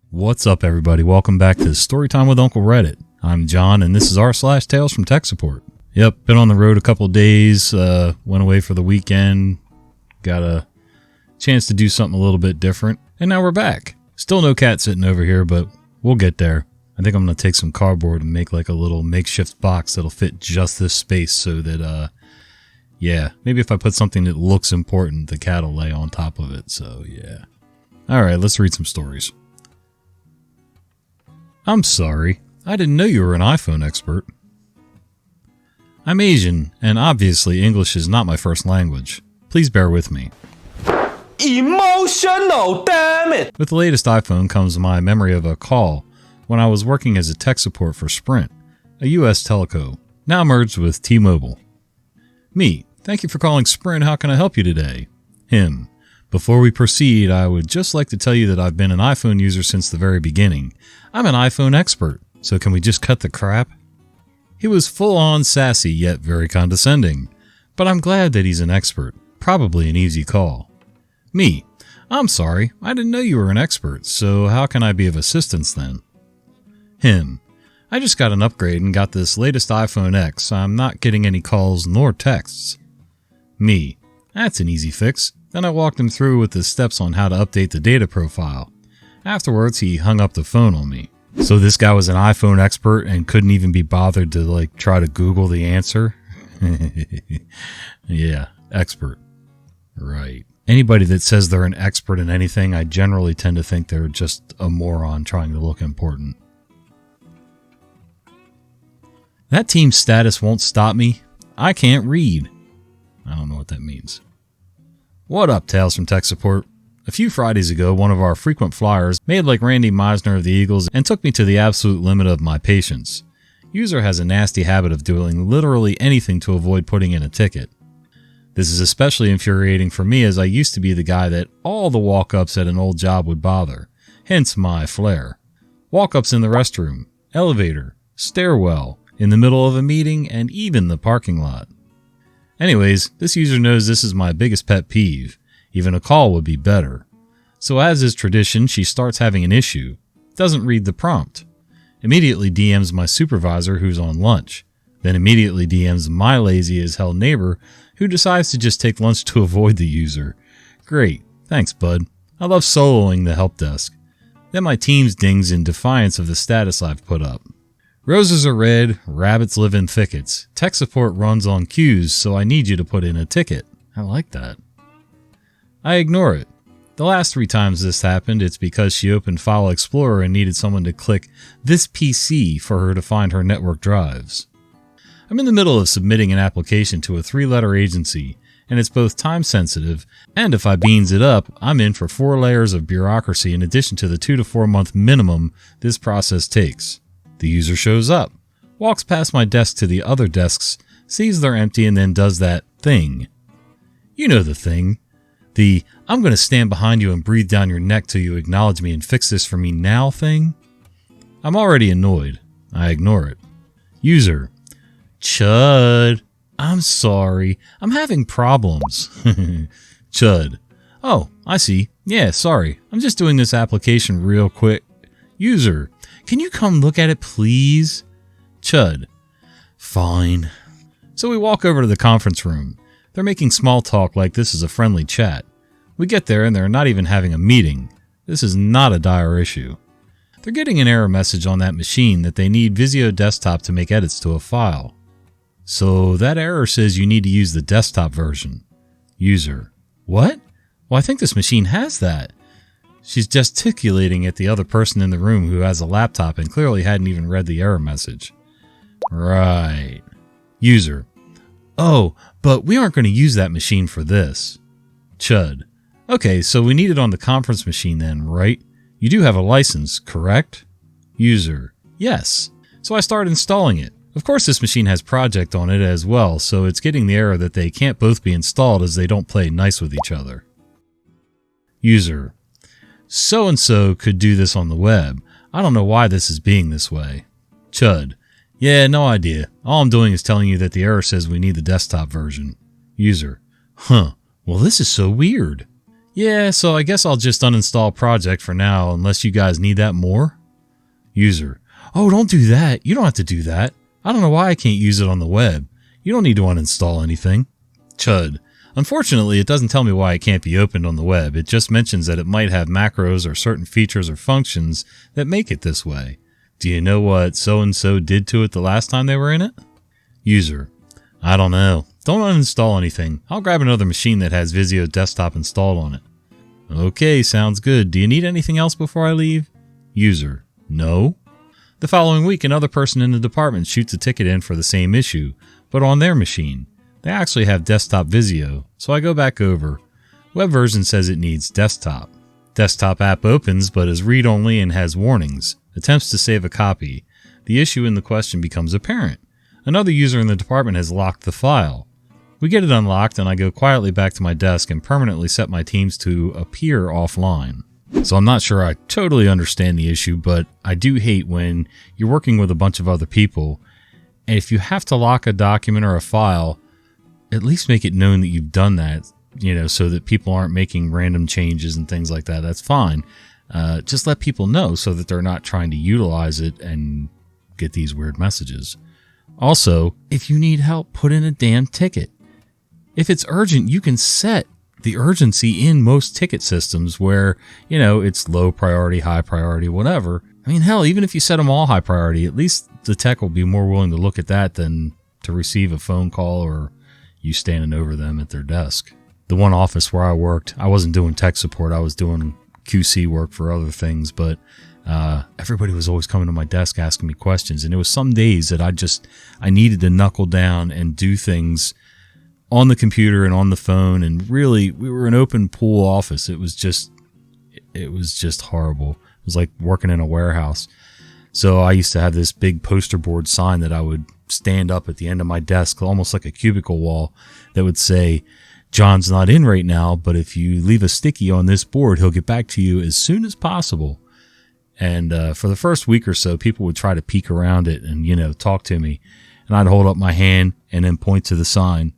What's up, everybody? Welcome back to Storytime with Uncle Reddit. I'm John, and this is r/Tales from Tech Support. Yep, been on the road a couple days, went away for the weekend, got a chance to do something a little bit different, and now we're back. Still no cat sitting over here, but we'll get there. I think I'm going to take some cardboard and make like a little makeshift box that'll fit just this space so that, yeah, maybe if I put something that looks important, the cat will lay on top of it, so yeah. Alright, let's read some stories. I'm sorry, I didn't know you were an iPhone expert. I'm Asian, and obviously English is not my first language. Please bear with me. Emotional, damn it! With the latest iPhone comes my memory of a call when I was working as a tech support for Sprint, a US telco, now merged with T-Mobile. Me, thank you for calling Sprint, how can I help you today? Him, before we proceed, I would just like to tell you that I've been an iPhone user since the very beginning. I'm an iPhone expert, so can we just cut the crap? He was full-on sassy, yet very condescending. But I'm glad that he's an expert. Probably an easy call. Me, I'm sorry, I didn't know you were an expert, so how can I be of assistance then? Him, I just got an upgrade and got this latest iPhone X. I'm not getting any calls nor texts. Me, that's an easy fix. Then I walked him through with the steps on how to update the data profile. Afterwards, he hung up the phone on me. So this guy was an iPhone expert and couldn't even be bothered to try to Google the answer? Yeah, expert. Right. Anybody that says they're an expert in anything, I generally tend to think they're just a moron trying to look important. That team status won't stop me. I can't read. I don't know what that means. What up, Tales from Tech Support? A few Fridays ago, one of our frequent flyers made like Randy Meisner of the Eagles and took me to the absolute limit of my patience. User has a nasty habit of doing literally anything to avoid putting in a ticket. This is especially infuriating for me as I used to be the guy that all the walk-ups at an old job would bother, hence my flair. Walk-ups in the restroom, elevator, stairwell, in the middle of a meeting, and even the parking lot. Anyways, this user knows this is my biggest pet peeve. Even a call would be better. So as is tradition, she starts having an issue. Doesn't read the prompt. Immediately DMs my supervisor who's on lunch. Then immediately DMs my lazy as hell neighbor who decides to just take lunch to avoid the user. Great. Thanks, bud. I love soloing the help desk. Then my Teams dings in defiance of the status I've put up. Roses are red, rabbits live in thickets. Tech support runs on cues, so I need you to put in a ticket. I like that. I ignore it. The last 3 times this happened, it's because she opened File Explorer and needed someone to click this PC for her to find her network drives. I'm in the middle of submitting an application to a 3-letter agency, and it's both time sensitive, and if I beans it up, I'm in for 4 layers of bureaucracy in addition to the 2 to 4 month minimum this process takes. The user shows up, walks past my desk to the other desks, sees they're empty, and then does that thing. You know the thing. The, I'm going to stand behind you and breathe down your neck till you acknowledge me and fix this for me now thing. I'm already annoyed. I ignore it. User. Chud. I'm sorry. I'm having problems. Chud. Oh, I see. Yeah, sorry. I'm just doing this application real quick. User. Can you come look at it, please? Chud. Fine. So we walk over to the conference room. They're making small talk like this is a friendly chat. We get there and they're not even having a meeting. This is not a dire issue. They're getting an error message on that machine that they need Visio Desktop to make edits to a file. So that error says you need to use the desktop version. User. What? Well, I think this machine has that. She's gesticulating at the other person in the room who has a laptop and clearly hadn't even read the error message. Right. User. Oh, but we aren't going to use that machine for this. Chud. Okay, so we need it on the conference machine then, right? You do have a license, correct? User. Yes. So I start installing it. Of course this machine has project on it as well, so it's getting the error that they can't both be installed as they don't play nice with each other. User. So-and-so could do this on the web. I don't know why this is being this way. Chud. Yeah, no idea. All I'm doing is telling you that the error says we need the desktop version. User. Huh. Well, this is so weird. Yeah, so I guess I'll just uninstall project for now unless you guys need that more. User. Oh, don't do that. You don't have to do that. I don't know why I can't use it on the web. You don't need to uninstall anything. Chud. Unfortunately, it doesn't tell me why it can't be opened on the web. It just mentions that it might have macros or certain features or functions that make it this way. Do you know what so-and-so did to it the last time they were in it? User. I don't know. Don't uninstall anything. I'll grab another machine that has Visio Desktop installed on it. Okay, sounds good. Do you need anything else before I leave? User. No. The following week, another person in the department shoots a ticket in for the same issue, but on their machine. They actually have desktop Visio, so I go back over. Web version says it needs desktop. Desktop app opens but is read-only and has warnings. Attempts to save a copy. The issue in the question becomes apparent. Another user in the department has locked the file. We get it unlocked and I go quietly back to my desk and permanently set my teams to appear offline. So I'm not sure I totally understand the issue, but I do hate when you're working with a bunch of other people, and if you have to lock a document or a file, at least make it known that you've done that, so that people aren't making random changes and things like that. That's fine. Just let people know so that they're not trying to utilize it and get these weird messages. Also, if you need help, put in a damn ticket. If it's urgent, you can set the urgency in most ticket systems where, it's low priority, high priority, whatever. I mean, hell, even if you set them all high priority, at least the tech will be more willing to look at that than to receive a phone call or you standing over them at their desk. The one office where I worked, I wasn't doing tech support. I was doing QC work for other things, but everybody was always coming to my desk asking me questions. And it was some days that I needed to knuckle down and do things on the computer and on the phone. And really, we were an open pool office. It was just horrible. It was like working in a warehouse. So I used to have this big poster board sign that I would stand up at the end of my desk, almost like a cubicle wall, that would say, John's not in right now, but if you leave a sticky on this board, he'll get back to you as soon as possible. And for the first week or so, people would try to peek around it and, talk to me. And I'd hold up my hand and then point to the sign.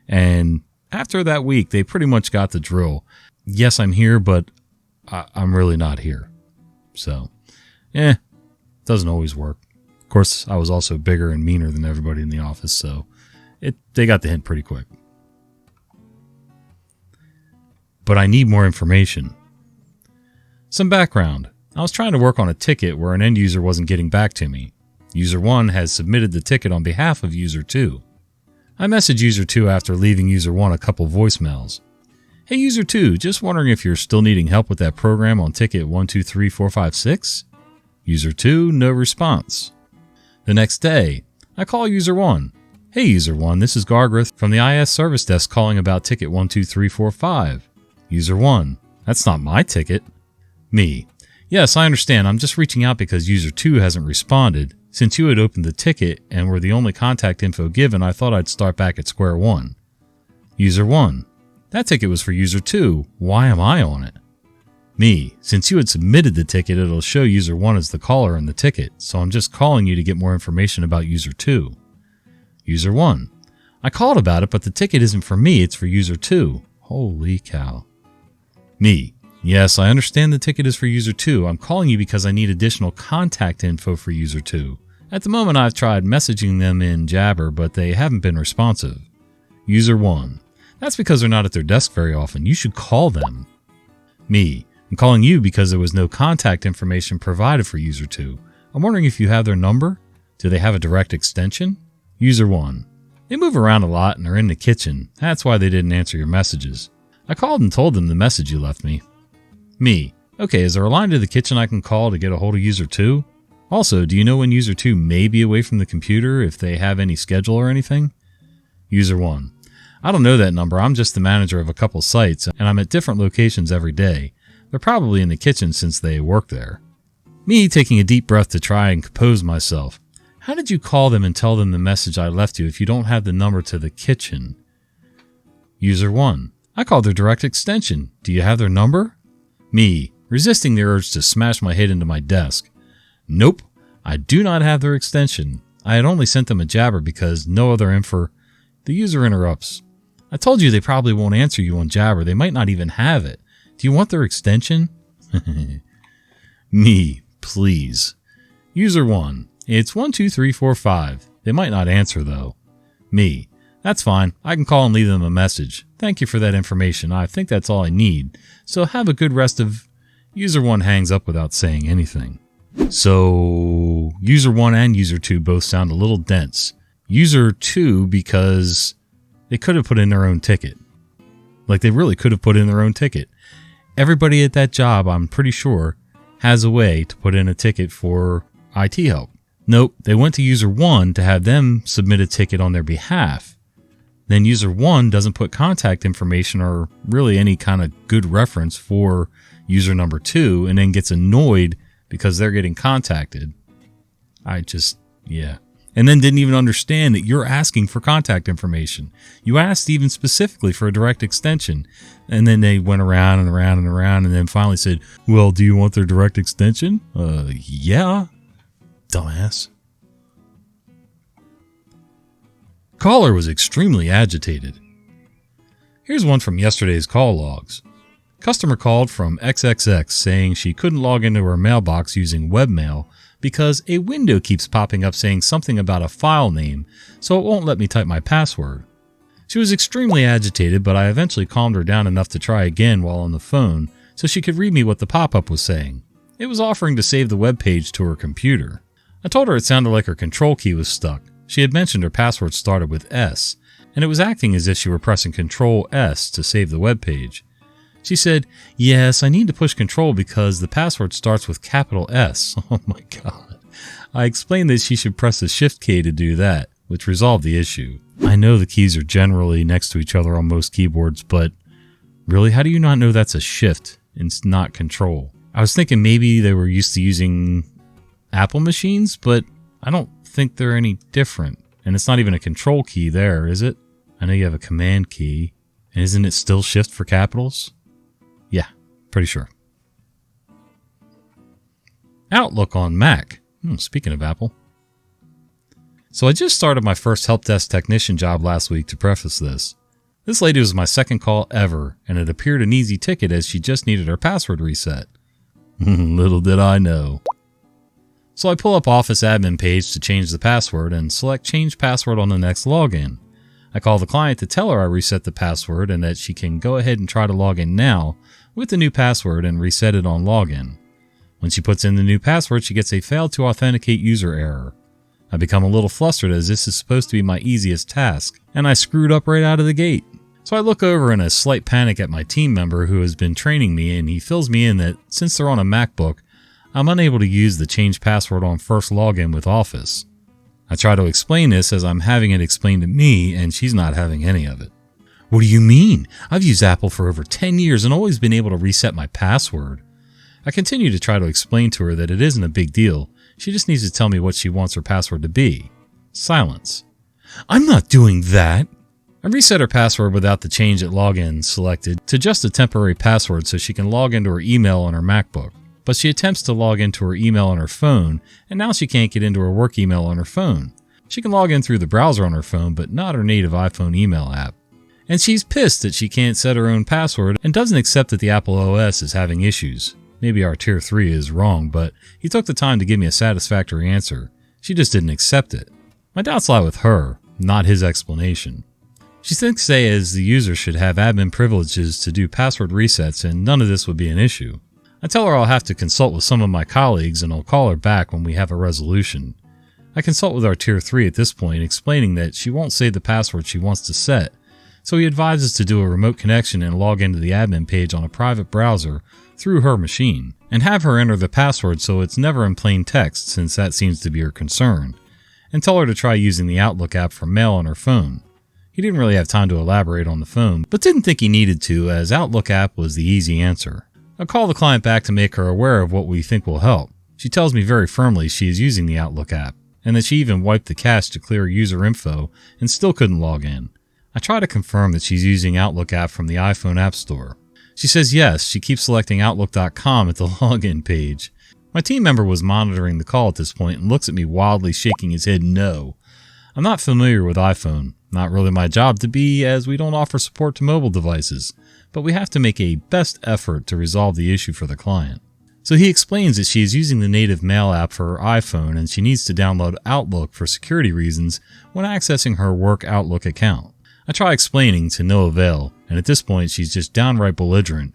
And after that week, they pretty much got the drill. Yes, I'm here, but I'm really not here. So, doesn't always work. Of course, I was also bigger and meaner than everybody in the office, so they got the hint pretty quick. But I need more information. Some background. I was trying to work on a ticket where an end user wasn't getting back to me. User 1 has submitted the ticket on behalf of User 2. I messaged User 2 after leaving User 1 a couple voicemails. Hey User 2, just wondering if you're still needing help with that program on ticket 123456? User 2, no response. The next day, I call User 1. Hey User 1, this is Gargrith from the IS Service Desk calling about ticket 12345. User 1, that's not my ticket. Me, yes, I understand. I'm just reaching out because User 2 hasn't responded. Since you had opened the ticket and were the only contact info given, I thought I'd start back at square one. User 1, that ticket was for User 2. Why am I on it? Me, since you had submitted the ticket, it'll show User 1 as the caller in the ticket, so I'm just calling you to get more information about User 2. User 1, I called about it, but the ticket isn't for me, it's for User 2. Holy cow. Me, yes, I understand the ticket is for User 2. I'm calling you because I need additional contact info for User 2. At the moment, I've tried messaging them in Jabber, but they haven't been responsive. User 1, that's because they're not at their desk very often. You should call them. Me, I'm calling you because there was no contact information provided for User 2. I'm wondering if you have their number? Do they have a direct extension? User 1, they move around a lot and are in the kitchen. That's why they didn't answer your messages. I called and told them the message you left me. Me, okay, is there a line to the kitchen I can call to get a hold of User 2? Also, do you know when User 2 may be away from the computer, if they have any schedule or anything? User 1, I don't know that number. I'm just the manager of a couple sites, and I'm at different locations every day. They're probably in the kitchen since they work there. Me, taking a deep breath to try and compose myself. How did you call them and tell them the message I left you if you don't have the number to the kitchen? User 1, I called their direct extension. Do you have their number? Me, resisting the urge to smash my head into my desk. Nope, I do not have their extension. I had only sent them a jabber because no other info. The user interrupts. I told you they probably won't answer you on Jabber. They might not even have it. Do you want their extension? Me, please. User 1. It's 12345. They might not answer though. Me. That's fine. I can call and leave them a message. Thank you for that information. I think that's all I need. So have a good rest of... User 1 hangs up without saying anything. So User 1 and User 2 both sound a little dense. User 2 because they could have put in their own ticket. Like they really could have put in their own ticket. Everybody at that job, I'm pretty sure, has a way to put in a ticket for IT help. Nope, they went to User 1 to have them submit a ticket on their behalf. Then User 1 doesn't put contact information or really any kind of good reference for user number 2 and then gets annoyed because they're getting contacted. Yeah. And then didn't even understand that you're asking for contact information. You asked even specifically for a direct extension. And then they went around and around and around and then finally said, well, do you want their direct extension? Yeah. Dumbass. Caller was extremely agitated. Here's one from yesterday's call logs. Customer called from XXX saying she couldn't log into her mailbox using webmail because a window keeps popping up saying something about a file name, so it won't let me type my password. She was extremely agitated, but I eventually calmed her down enough to try again while on the phone so she could read me what the pop-up was saying. It was offering to save the web page to her computer. I told her it sounded like her control key was stuck. She had mentioned her password started with S, and it was acting as if she were pressing Control S to save the web page. She said, yes, I need to push Control because the password starts with capital S. Oh my God. I explained that she should press the Shift key to do that, which resolved the issue. I know the keys are generally next to each other on most keyboards, but really, how do you not know that's a Shift and not Control? I was thinking maybe they were used to using Apple machines, but I don't think they're any different. And it's not even a Control key there, is it? I know you have a Command key. And isn't it still Shift for capitals? Yeah, pretty sure. Outlook on Mac. Speaking of Apple. So I just started my first help desk technician job last week to preface this. This lady was my second call ever, and it appeared an easy ticket as she just needed her password reset. Little did I know. So I pull up Office Admin page to change the password and select Change Password on the next login. I call the client to tell her I reset the password and that she can go ahead and try to log in now with the new password and reset it on login. When she puts in the new password, she gets a failed to authenticate user error. I become a little flustered as this is supposed to be my easiest task, and I screwed up right out of the gate. So I look over in a slight panic at my team member who has been training me, and he fills me in that since they're on a MacBook, I'm unable to use the change password on first login with Office. I try to explain this as I'm having it explained to me, and she's not having any of it. What do you mean? I've used Apple for over 10 years and always been able to reset my password. I continue to try to explain to her that it isn't a big deal. She just needs to tell me what she wants her password to be. Silence. I'm not doing that. I reset her password without the change at login selected to just a temporary password so she can log into her email on her MacBook. But she attempts to log into her email on her phone, and now she can't get into her work email on her phone. She can log in through the browser on her phone, but not her native iPhone email app. And she's pissed that she can't set her own password and doesn't accept that the Apple OS is having issues. Maybe our Tier 3 is wrong, but he took the time to give me a satisfactory answer. She just didn't accept it. My doubts lie with her, not his explanation. She thinks they as the user should have admin privileges to do password resets and none of this would be an issue. I tell her I'll have to consult with some of my colleagues and I'll call her back when we have a resolution. I consult with our Tier 3 at this point, explaining that she won't say the password she wants to set, so he advises to do a remote connection and log into the admin page on a private browser through her machine, and have her enter the password so it's never in plain text since that seems to be her concern, and tell her to try using the Outlook app for mail on her phone. He didn't really have time to elaborate on the phone, but didn't think he needed to as Outlook app was the easy answer. I'll call the client back to make her aware of what we think will help. She tells me very firmly she is using the Outlook app, and that she even wiped the cache to clear user info and still couldn't log in. I try to confirm that she's using Outlook app from the iPhone App Store. She says yes, she keeps selecting Outlook.com at the login page. My team member was monitoring the call at this point and looks at me wildly shaking his head no. I'm not familiar with iPhone, not really my job to be as we don't offer support to mobile devices, but we have to make a best effort to resolve the issue for the client. So he explains that she is using the native mail app for her iPhone and she needs to download Outlook for security reasons when accessing her work Outlook account. I try explaining to no avail, and at this point she's just downright belligerent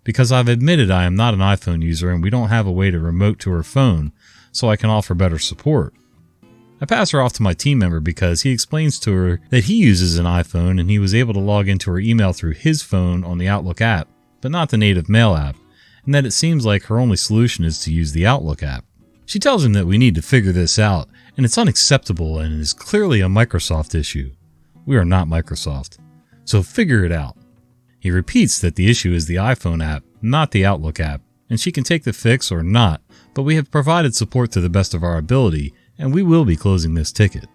because I've admitted I am not an iPhone user and we don't have a way to remote to her phone so I can offer better support. I pass her off to my team member because he explains to her that he uses an iPhone and he was able to log into her email through his phone on the Outlook app, but not the native mail app, and that it seems like her only solution is to use the Outlook app. She tells him that we need to figure this out, and it's unacceptable and is clearly a Microsoft issue. We are not Microsoft, so figure it out. He repeats that the issue is the iPhone app, not the Outlook app, and she can take the fix or not, but we have provided support to the best of our ability, and we will be closing this ticket.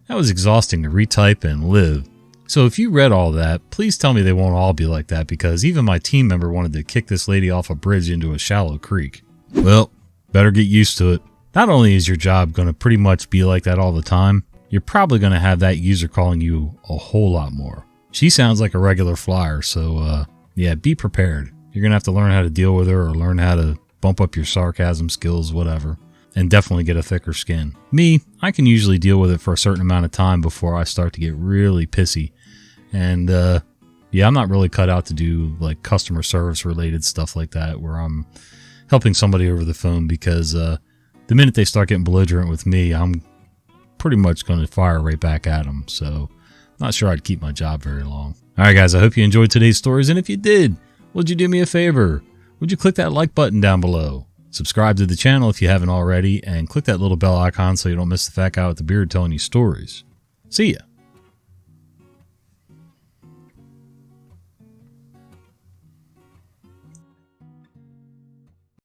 That was exhausting to retype and live. So if you read all that, please tell me they won't all be like that because even my team member wanted to kick this lady off a bridge into a shallow creek. Well, better get used to it. Not only is your job going to pretty much be like that all the time, you're probably going to have that user calling you a whole lot more. She sounds like a regular flyer, so yeah, be prepared. You're going to have to learn how to deal with her or learn how to bump up your sarcasm skills, whatever. And definitely get a thicker skin. Me, I can usually deal with it for a certain amount of time before I start to get really pissy. And yeah, I'm not really cut out to do like customer service related stuff like that where I'm helping somebody over the phone because the minute they start getting belligerent with me, I'm pretty much going to fire right back at them. So not sure I'd keep my job very long. All right, guys, I hope you enjoyed today's stories. And if you did, would you do me a favor? Would you click that like button down below? Subscribe to the channel if you haven't already, and click that little bell icon so you don't miss the fat guy with the beard telling you stories. See ya.